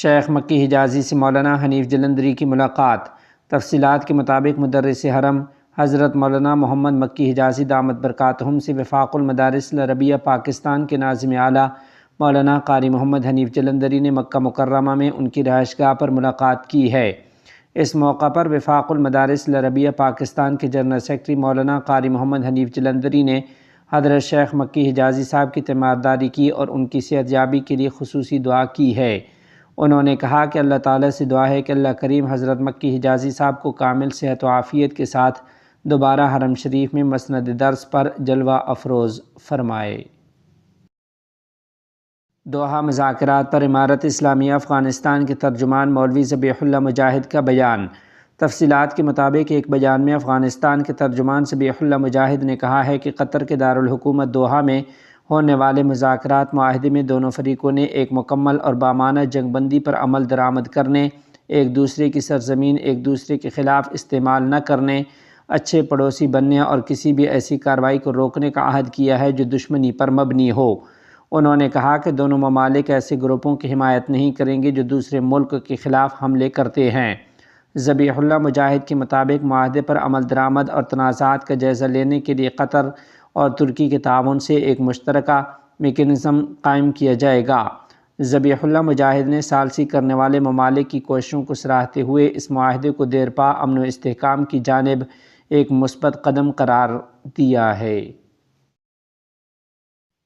شیخ مکی حجازی سے مولانا حنیف جلندری کی ملاقات۔ تفصیلات کے مطابق مدرس حرم حضرت مولانا محمد مکی حجازی دامت برکاتہم سے وفاق المدارس العربیہ پاکستان کے ناظم اعلیٰ مولانا قاری محمد حنیف جلندری نے مکہ مکرمہ میں ان کی رہائش گاہ پر ملاقات کی ہے۔ اس موقع پر وفاق المدارس العربیہ پاکستان کے جنرل سیکرٹری مولانا قاری محمد حنیف جلندری نے حضرت شیخ مکی حجازی صاحب کی تیمارداری کی اور ان کی صحت یابی کے لیے خصوصی دعا کی ہے۔ انہوں نے کہا کہ اللہ تعالیٰ سے دعا ہے کہ اللہ کریم حضرت مکی حجازی صاحب کو کامل صحت و عافیت کے ساتھ دوبارہ حرم شریف میں مسند درس پر جلوہ افروز فرمائے۔ دوحہ مذاکرات پر امارت اسلامیہ افغانستان کے ترجمان مولوی ذبیح اللہ مجاہد کا بیان۔ تفصیلات کے مطابق ایک بیان میں افغانستان کے ترجمان ذبیح اللہ مجاہد نے کہا ہے کہ قطر کے دارالحکومت دوحہ میں ہونے والے مذاکرات معاہدے میں دونوں فریقوں نے ایک مکمل اور بامانہ جنگ بندی پر عمل درآمد کرنے، ایک دوسرے کی سرزمین ایک دوسرے کے خلاف استعمال نہ کرنے، اچھے پڑوسی بننے اور کسی بھی ایسی کارروائی کو روکنے کا عہد کیا ہے جو دشمنی پر مبنی ہو۔ انہوں نے کہا کہ دونوں ممالک ایسے گروپوں کی حمایت نہیں کریں گے جو دوسرے ملک کے خلاف حملے کرتے ہیں۔ ذبیح اللہ مجاہد کے مطابق معاہدے پر عمل درآمد اور تنازعات کا جائزہ لینے کے لیے قطر اور ترکی کے تعاون سے ایک مشترکہ میکینزم قائم کیا جائے گا۔ ذبیح اللہ مجاہد نے ثالثی کرنے والے ممالک کی کوششوں کو سراہتے ہوئے اس معاہدے کو دیرپا امن و استحکام کی جانب ایک مثبت قدم قرار دیا ہے۔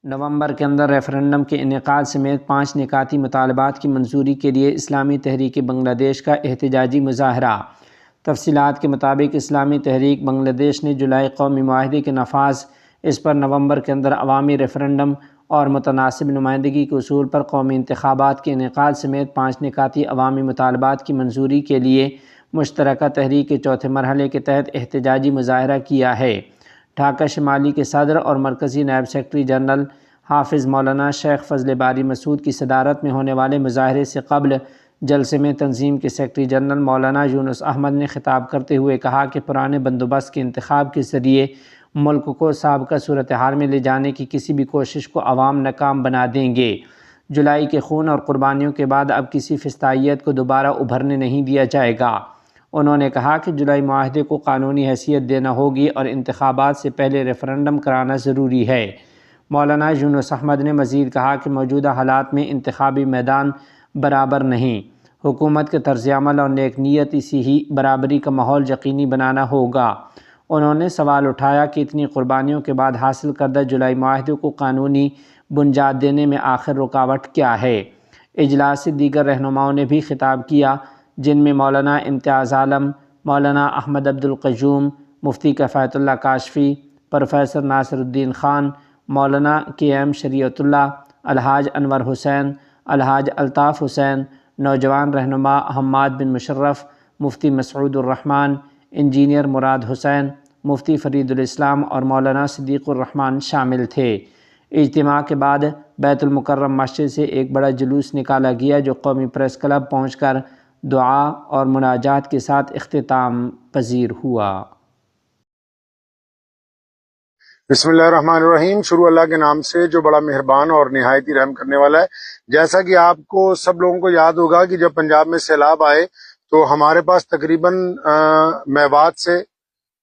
نومبر کے اندر ریفرنڈم کے انعقاد سمیت 5 نکاتی مطالبات کی منظوری کے لیے اسلامی تحریک بنگلہ دیش کا احتجاجی مظاہرہ۔ تفصیلات کے مطابق اسلامی تحریک بنگلہ دیش نے جولائی قومی معاہدے کے نفاذ، اس پر نومبر کے اندر عوامی ریفرنڈم اور متناسب نمائندگی کے اصول پر قومی انتخابات کے انعقاد سمیت 5 نکاتی عوامی مطالبات کی منظوری کے لیے مشترکہ تحریک کے چوتھے مرحلے کے تحت احتجاجی مظاہرہ کیا ہے۔ ڈھاکہ شمالی کے صدر اور مرکزی نائب سیکرٹری جنرل حافظ مولانا شیخ فضل باری مسعود کی صدارت میں ہونے والے مظاہرے سے قبل جلسے میں تنظیم کے سیکرٹری جنرل مولانا یونس احمد نے خطاب کرتے ہوئے کہا کہ پرانے بندوبست کے انتخاب کے ذریعے ملک کو سابقہ صورتحال میں لے جانے کی کسی بھی کوشش کو عوام ناکام بنا دیں گے۔ جولائی کے خون اور قربانیوں کے بعد اب کسی فسطائیت کو دوبارہ ابھرنے نہیں دیا جائے گا۔ انہوں نے کہا کہ جولائی معاہدے کو قانونی حیثیت دینا ہوگی اور انتخابات سے پہلے ریفرنڈم کرانا ضروری ہے۔ مولانا یونس احمد نے مزید کہا کہ موجودہ حالات میں انتخابی میدان برابر نہیں، حکومت کے طرز عمل اور نیک نیتی سے ہی برابری کا ماحول یقینی بنانا ہوگا۔ انہوں نے سوال اٹھایا کہ اتنی قربانیوں کے بعد حاصل کردہ جولائی معاہدے کو قانونی بنیاد دینے میں آخر رکاوٹ کیا ہے۔ اجلاس سے دیگر رہنماؤں نے بھی خطاب کیا، جن میں مولانا امتیاز عالم، مولانا احمد عبدالقیوم، مفتی کفایت اللہ کاشفی، پروفیسر ناصر الدین خان، مولانا کے ایم شریعت اللہ، الحاج انور حسین، الحاج الطاف حسین، نوجوان رہنما حماد بن مشرف، مفتی مسعود الرحمن، انجینئر مراد حسین، مفتی فرید الاسلام اور مولانا صدیق الرحمن شامل تھے۔ اجتماع کے بعد بیت المکرم مسجد سے ایک بڑا جلوس نکالا گیا جو قومی پریس کلب پہنچ کر دعا اور مناجات کے ساتھ اختتام پذیر ہوا۔ بسم اللہ الرحمن الرحیم۔ شروع اللہ کے نام سے جو بڑا مہربان اور نہایت ہی رحم کرنے والا ہے۔ جیسا کہ آپ کو سب لوگوں کو یاد ہوگا کہ جب پنجاب میں سیلاب آئے تو ہمارے پاس تقریباً میوات سے،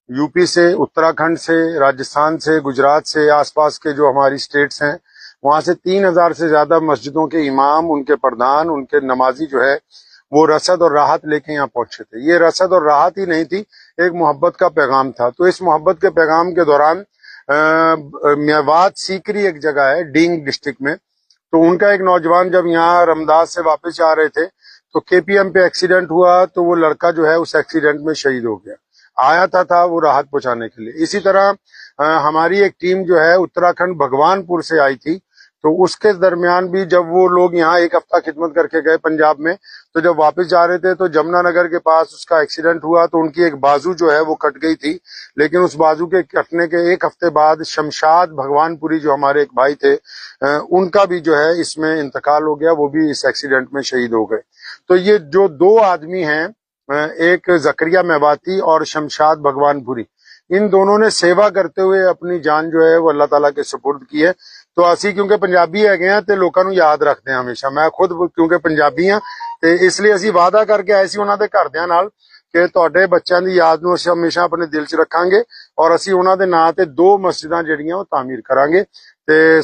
یو پی سے، اتراکھنڈ سے، راجستھان سے، گجرات سے، آس پاس کے جو ہماری سٹیٹس ہیں وہاں سے 3000 سے زیادہ مسجدوں کے امام، ان کے پردھان، ان کے نمازی جو ہے وہ رسد اور راحت لے کے یہاں پہنچے تھے۔ یہ رسد اور راحت ہی نہیں تھی، ایک محبت کا پیغام تھا۔ تو اس محبت کے پیغام کے دوران میوات سیکری ایک جگہ ہے ڈینگ ڈسٹرکٹ میں، تو ان کا ایک نوجوان جب یہاں رمداس سے واپس جا رہے تھے تو کے پی ایم پہ ایکسیڈنٹ ہوا، تو وہ لڑکا جو ہے اس ایکسیڈنٹ میں شہید ہو گیا۔ آیا تھا وہ راحت پہنچانے کے لیے۔ اسی طرح ہماری ایک ٹیم جو ہے اتراکھنڈ بھگوان پور سے آئی تھی، تو اس کے درمیان بھی جب وہ لوگ یہاں ایک ہفتہ خدمت کر کے گئے پنجاب میں، تو جب واپس جا رہے تھے تو جمنا نگر کے پاس اس کا ایکسیڈنٹ ہوا، تو ان کی ایک بازو جو ہے وہ کٹ گئی تھی، لیکن اس بازو کے کٹنے کے ایک ہفتے بعد شمشاد بھگوان پوری جو ہمارے ایک بھائی تھے، ان کا بھی جو ہے اس میں انتقال ہو گیا، وہ بھی اس ایکسیڈنٹ میں شہید ہو گئے۔ تو یہ جو دو آدمی ہیں، ایک زکریا میواتی اور شمشاد بھگوان پوری، ان دونوں نے سیوا کرتے ہوئے اپنی جان جو ہے وہ اللہ تعالیٰ کے سپرد کی ہے۔ تو اسی کیونکہ پنجابی ہے گئے ہیں تے لوکاں نوں یاد رکھتے ہیں ہمیشہ۔ میں خود کیونکہ پنجابی ہاں ਤੇ ਇਸ ਲਈ ਅਸੀਂ ਵਾਅਦਾ ਕਰਕੇ ਆਏ ਸੀ ਉਹਨਾਂ ਦੇ ਘਰਦਿਆਂ ਨਾਲ ਕਿ ਤੁਹਾਡੇ ਬੱਚਿਆਂ ਦੀ ਯਾਦ ਨੂੰ ਅਸੀਂ ਹਮੇਸ਼ਾ ਆਪਣੇ ਦਿਲ 'ਚ ਰੱਖਾਂਗੇ ਔਰ ਅਸੀਂ ਉਹਨਾਂ ਦੇ ਨਾਂ ਤੇ 2 ਮਸਜਿਦਾਂ ਜਿਹੜੀਆਂ ਉਹ ਤਾਮੀਰ ਕਰਾਂਗੇ। ਤੇ